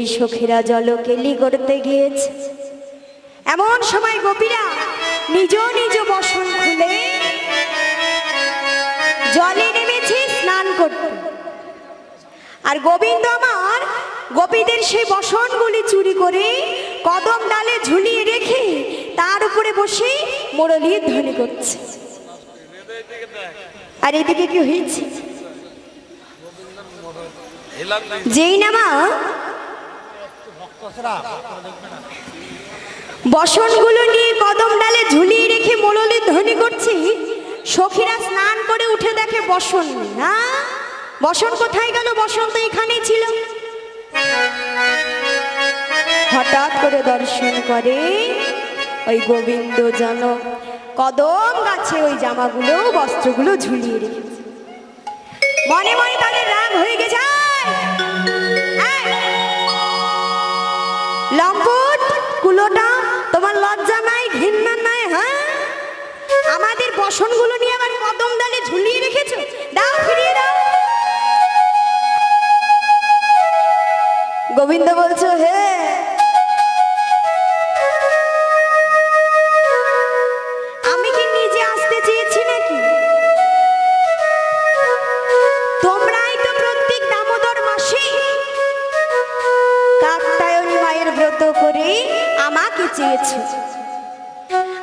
সেই সখীরা জলকেলি করতে গিয়েছে। এমন সময় গোপীরা নিজ নিজ বসন খুলে জলে নেমেছে স্নান করতে। আর গোবিন্দ আমার গোপীদের সেই বসনগুলি চুরি করে কদম ডালে ঝুলিয়ে রেখে তার উপরে বসে মুরলীর ধ্বনি করছে। আর এদিকে কি হয়েছে, যেই না মা বসনগুলো নিয়ে কদম ডালে ঝুলিয়ে রেখে মুরলীর ধ্বনি করছে, সখীরা স্নান করে উঠে দেখে বসন নেই। না, বসন কোথায় গেল? বসন তো এখানেই ছিল। হঠাৎ করে দর্শন করে ওই গোবিন্দ যেন কদম গাছে ওই জামাগুলো বস্ত্রগুলো ঝুলিয়ে রেখেছে। মনে মনে তাদের রাগ হয়ে গেছে, লম্পট কুলোটা, তোমার লজ্জা নাই, ঘৃণা নাই? হ্যাঁ, আমাদের বসনগুলো নিয়ে আবার কদম ডালে ঝুলিয়ে রেখেছো, দাও, ফিরিয়ে দাও। গোবিন্দ বলছো, হে আমি কি নিজে আসতে চেয়েছি নাকি? তোমরাই তো প্রত্যেক দামোদর মাসে কাত্যায়নী মায়ের ব্রত করে আমাকে চেয়েছো,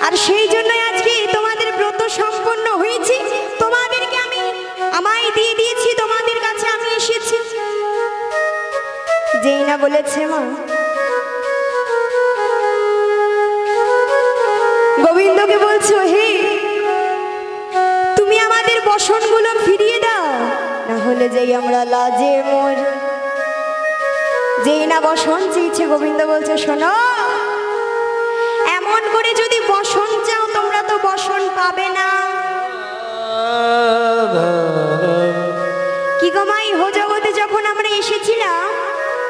আর সেই জন্য আজকে তোমাদের ব্রত সম্পন্ন হয়েছে। তোমাদেরকে আমি আমায় দিয়ে দিয়েছি, তোমাদের কাছে আমি এসেছি। যেই না বলেছে মা, গোবিন্দকে বলছো, হে তুমি আমাদের বসনগুলো ফিরিয়ে দাও, না হলে যেই আমরা লাজে মর। যেই না বসন চেয়েছে, গোবিন্দ বলছে, শোনো, এমন করে যদি বসন চাও তোমরা তো বসন পাবে না। কি গো মা, ইহ জগতে যখন আমরা এসেছিলাম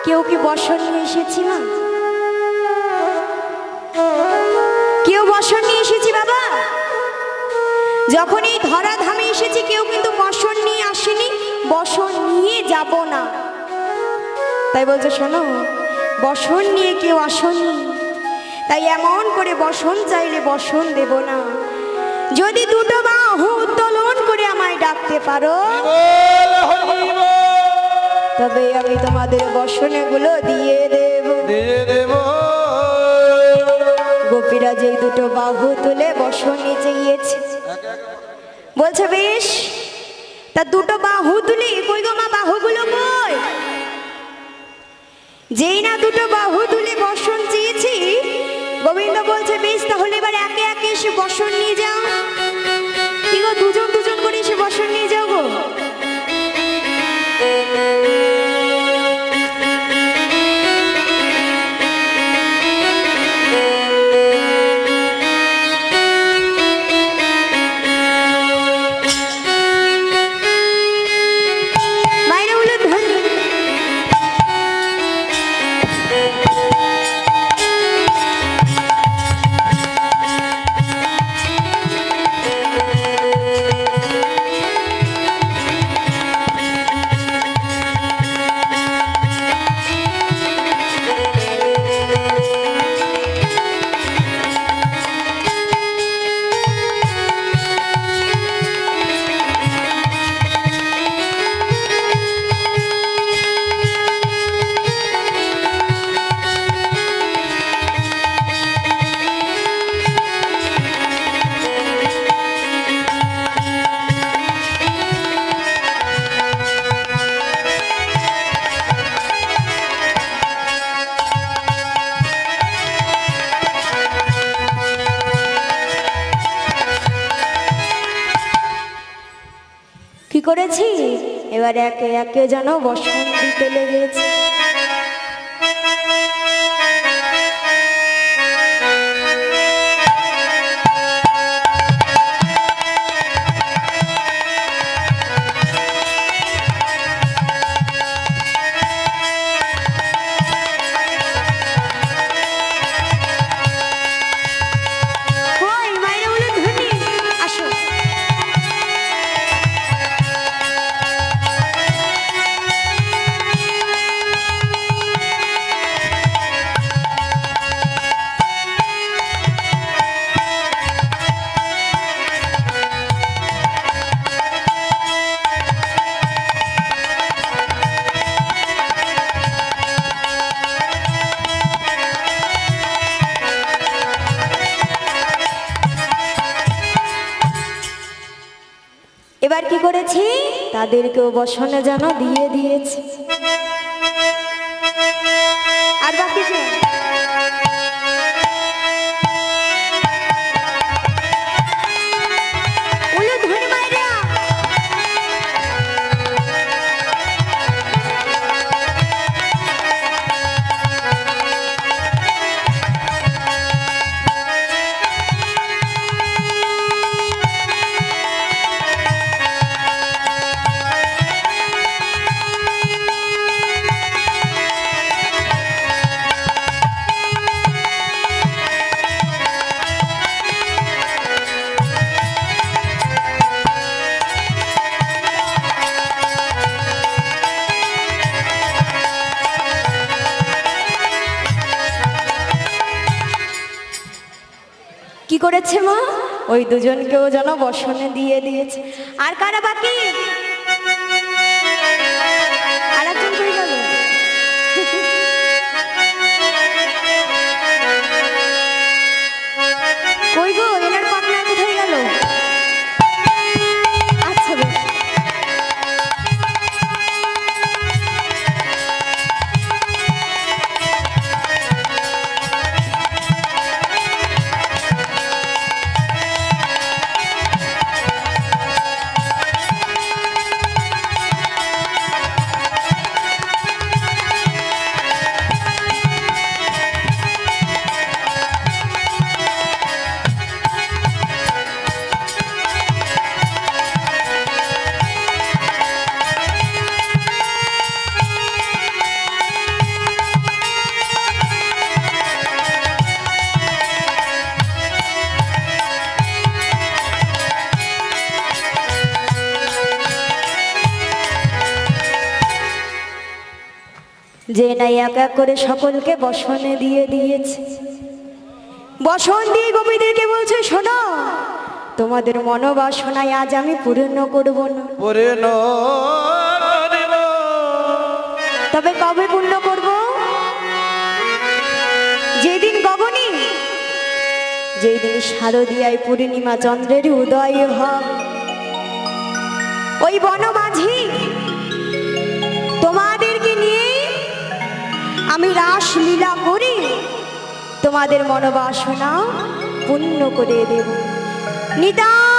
কেউ কি বসন নিয়ে এসেছিলাম? কেউ বসন নিয়ে এসেছি বাবা? যখন এই ধরা ধামে এসেছি কেউ কিন্তু বসন নিয়ে আসেনি, বসন নিয়ে যাব না। তাই বলছে, শোনো, বসন নিয়ে কেউ আসনি, তাই এমন করে বসন চাইলে বসন দেব না। যদি দুটো বাহু উত্তোলন করে আমায় ডাকতে পারো তবে আমি তোমাদের বসনগুলো দিয়ে দেব। গোপীরা যেই দুটো বাহু তুলে বসন নিচে গিয়েছে, বলছে বেশ, তা দুটো বাহু তুলে কই গো মা, বাহুগুলো কই? যেই না দুটো বাহু তুলে বসন চেয়েছি, গোবিন্দ বলছে, বেশ, তাহলে এবার একে একে এসে বসন নিয়ে যাও। কি গো, দুজন দুজন করে এসে বসন নিয়ে যাও গো। করেছি, এবার একে একে যেন বসন দিতে লেগেছে। করেছি তাদেরকেও বসনে যেন দিয়ে দিয়েছি। আর বাকি যে কি করেছে মা? ওই দুজনকেও যেন বসনে দিয়ে দিয়েছে। আর কারা বাকি? আর একজন কই গেল? কই গো, এনার পাটনা কোথায় গেল? আচ্ছা বেশ। যে নাই এক এক করে সকলকে বসনে দিয়ে দিয়েছে। বসন দিয়ে গোপীদেরকে বলছে, শোনো, তোমাদের মনোবাসনায় আজ আমি পূর্ণ করব না। তবে কবে পূর্ণ করব? যেদিন গগনী, যেদিন শারদীয়ায় পূর্ণিমা চন্দ্রের উদয় হয়, ওই বনমাঝি তোমাদেরকে নিয়ে আমি রাসলীলা করি, তোমাদের মনোবাসনা পূর্ণ করে দেব। নিতাই